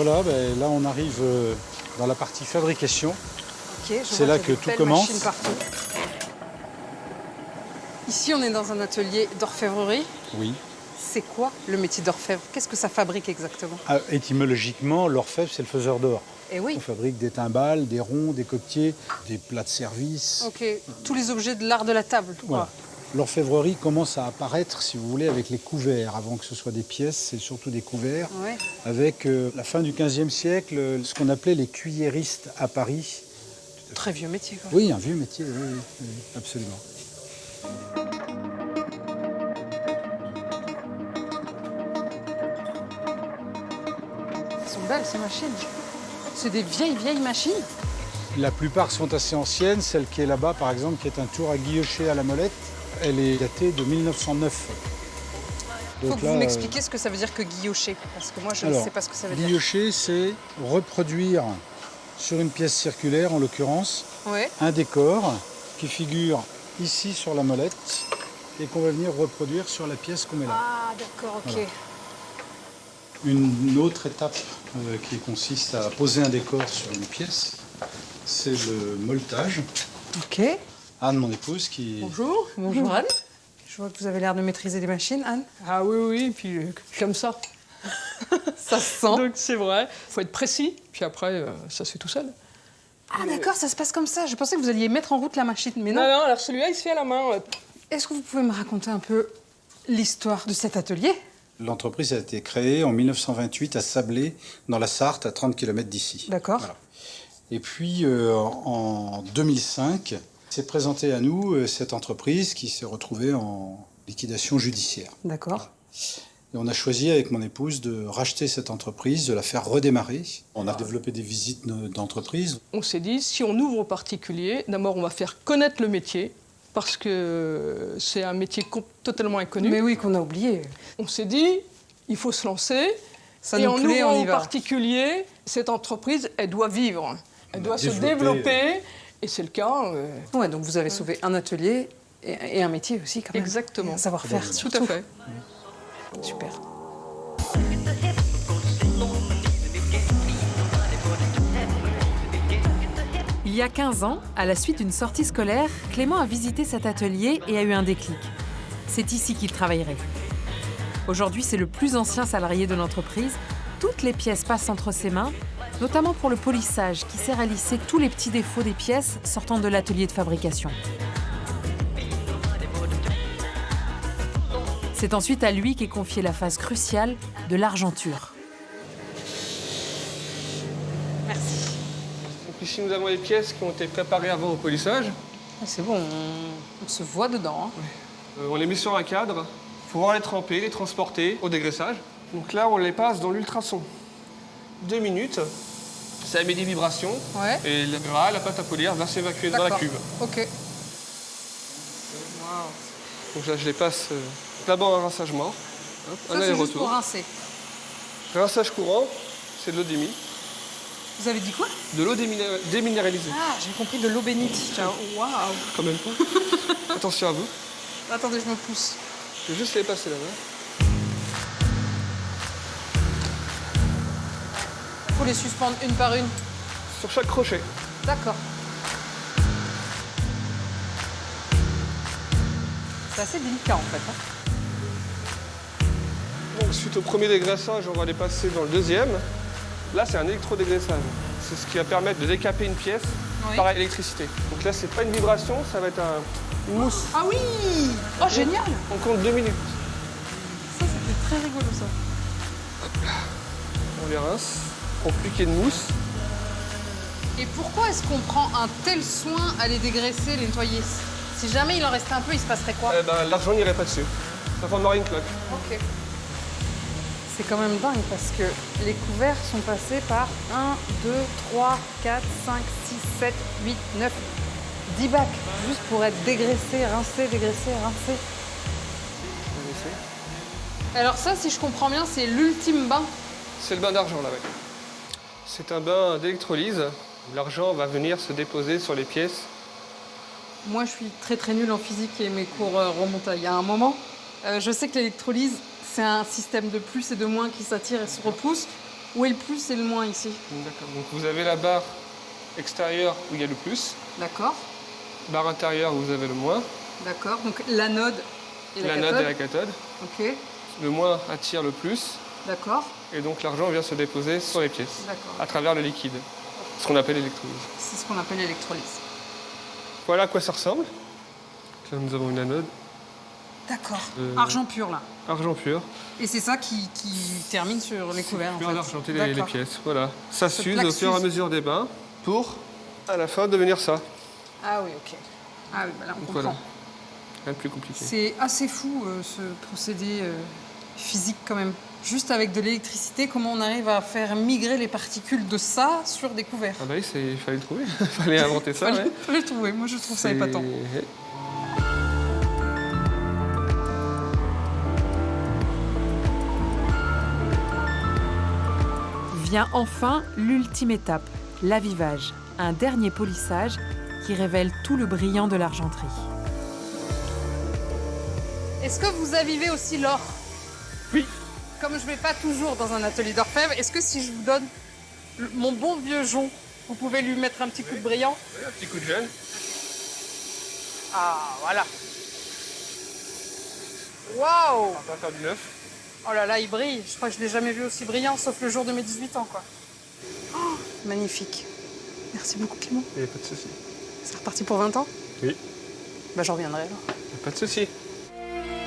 Voilà, ben, là on arrive dans la partie fabrication. Ok, C'est là que tout commence. Partout. Ici, on est dans un atelier d'orfèvrerie. Oui. C'est quoi le métier d'orfèvre? Qu'est-ce que ça fabrique exactement? Étymologiquement, l'orfèvre, c'est le faiseur d'or. Eh oui. On fabrique des timbales, des ronds, des coquetiers, des plats de service. Ok, tous les objets de l'art de la table. Voilà. L'orfèvrerie commence à apparaître, si vous voulez, avec les couverts. Avant que ce soit des pièces, c'est surtout des couverts. Ouais. Avec la fin du XVe siècle, ce qu'on appelait les cuilléristes à Paris. Très vieux métier, quoi. Oui, un vieux métier, oui, absolument. Elles sont belles, ces machines. C'est des vieilles machines. La plupart sont assez anciennes. Celle qui est là-bas, par exemple, qui est un tour à guillocher à la molette, elle est datée de 1909. Faut que vous m'expliquiez ce que ça veut dire que guillocher, parce que moi, je ne sais pas ce que ça veut dire. Guillocher, c'est reproduire sur une pièce circulaire, en l'occurrence, un décor qui figure ici sur la molette et qu'on va venir reproduire sur la pièce qu'on met là. Ah, d'accord, ok. Voilà. Une autre étape qui consiste à poser un décor sur une pièce, c'est le molletage. Ok. Anne, mon épouse, qui... Bonjour. Bonjour, Anne. Je vois que vous avez l'air de maîtriser les machines, Anne. Ah oui, et puis comme ça. Ça se sent. Donc c'est vrai, il faut être précis, puis après, ça se fait tout seul. Ah d'accord, ça se passe comme ça. Je pensais que vous alliez mettre en route la machine, mais non. Non, alors celui-là, il se fait à la main. Est-ce que vous pouvez me raconter un peu l'histoire de cet atelier? L'entreprise a été créée en 1928 à Sablé, dans la Sarthe, à 30 km d'ici. D'accord. Voilà. Et puis, en 2005, s'est présentée à nous cette entreprise qui s'est retrouvée en liquidation judiciaire. D'accord. Voilà. Et on a choisi avec mon épouse de racheter cette entreprise, de la faire redémarrer. On a développé des visites d'entreprise. On s'est dit, si on ouvre aux particuliers, d'abord on va faire connaître le métier, parce que c'est un métier totalement inconnu. Mais oui, qu'on a oublié. On s'est dit, il faut se lancer. Ça et nous en plaît, ouvrant on y aux va. particuliers, cette entreprise, elle doit vivre. Elle doit se développé. développer. Et c'est le cas. Ouais, donc vous avez sauvé un atelier et un métier aussi, quand même. Exactement. Un savoir-faire, Tout surtout. à fait. Super. Il y a 15 ans, à la suite d'une sortie scolaire, Clément a visité cet atelier et a eu un déclic. C'est ici qu'il travaillerait. Aujourd'hui, c'est le plus ancien salarié de l'entreprise. Toutes les pièces passent entre ses mains, notamment pour le polissage qui sert à lisser tous les petits défauts des pièces sortant de l'atelier de fabrication. C'est ensuite à lui qu'est confiée la phase cruciale de l'argenture. Merci. Donc ici, nous avons les pièces qui ont été préparées avant au polissage. C'est bon, on se voit dedans. Hein. On les met sur un cadre pour pouvoir les tremper, les transporter au dégraissage. Donc là, on les passe dans l'ultrason. 2 minutes, ça émet des vibrations. Ouais. Et la pâte à polir va s'évacuer dans la cuve. Ok. Wow. Donc là, je les passe d'abord un rinçage mort, Ça, un c'est juste aller-retour. pour rincer. Rinçage courant, c'est de l'eau démi. Vous avez dit quoi? De l'eau déminéralisée. Ah, j'ai compris de l'eau bénite. Tiens, waouh. Quand même pas. Attention à vous. Attendez, je me pousse. Je vais juste les passer là-bas. Faut les suspendre une par une. Sur chaque crochet. D'accord. C'est assez délicat en fait. Hein. Donc suite au premier dégraissage, on va les passer dans le deuxième. Là, c'est un électrodégraissage. C'est ce qui va permettre de décaper une pièce par électricité. Donc là, c'est pas une vibration, ça va être une mousse. Ah oui. Oh, génial. On compte 2 minutes. Ça, c'était très rigolo ça. On les rince pour plus qu'il y ait de mousse. Et pourquoi est-ce qu'on prend un tel soin à les dégraisser, les nettoyer? Si jamais il en restait un peu, il se passerait quoi? L'argent n'irait pas dessus. Ça formerait une cloque. Ok. C'est quand même dingue parce que les couverts sont passés par 1, 2, 3, 4, 5, 6, 7, 8, 9, 10 bacs. Juste pour être dégraissés, rincés, dégraissés, rincés. Alors ça, si je comprends bien, c'est l'ultime bain. C'est le bain d'argent là, ouais. C'est un bain d'électrolyse où l'argent va venir se déposer sur les pièces. Moi, je suis très nulle en physique et mes cours remontent il y a un moment. Je sais que l'électrolyse, c'est un système de plus et de moins qui s'attire et se repousse. Où est le plus et le moins ici? D'accord. Donc vous avez la barre extérieure où il y a le plus. D'accord. Barre intérieure où vous avez le moins. D'accord. Donc l'anode et la cathode. L'anode et la cathode. Ok. Le moins attire le plus. D'accord. Et donc l'argent vient se déposer sur les pièces. D'accord. À travers le liquide. Ce qu'on appelle l'électrolyse. C'est ce qu'on appelle l'électrolyse. Voilà à quoi ça ressemble. Là, nous avons une anode. D'accord. Argent pur, là. Argent pur. Et c'est ça qui termine sur les couverts, en fait. D'argenter les pièces, voilà. Ça s'use au plaque fur et à s'use. mesure des bains pour, à la fin, devenir ça. Ah oui, ok. Ah oui, bah là, on comprend. Voilà. Rien de plus compliqué. C'est assez fou, ce procédé physique, quand même. Juste avec de l'électricité, comment on arrive à faire migrer les particules de ça sur des couverts? Ah bah oui, il fallait le trouver. Il fallait inventer ça, ouais. Fallait le trouver. Moi, je trouve ça épatant. Vient enfin l'ultime étape, l'avivage, un dernier polissage qui révèle tout le brillant de l'argenterie. Est-ce que vous avivez aussi l'or? Oui. Comme je ne vais pas toujours dans un atelier d'orfèvre, est-ce que si je vous donne mon bon vieux jonc, vous pouvez lui mettre un petit coup de brillant? Oui, un petit coup de gel. Ah, voilà. Waouh! On va faire du neuf. Oh là là, il brille. Je crois que je ne l'ai jamais vu aussi brillant, sauf le jour de mes 18 ans, quoi. Oh, magnifique. Merci beaucoup, Clément. Il n'y a pas de souci. C'est reparti pour 20 ans? Oui. Bah, j'en reviendrai alors. Pas de souci.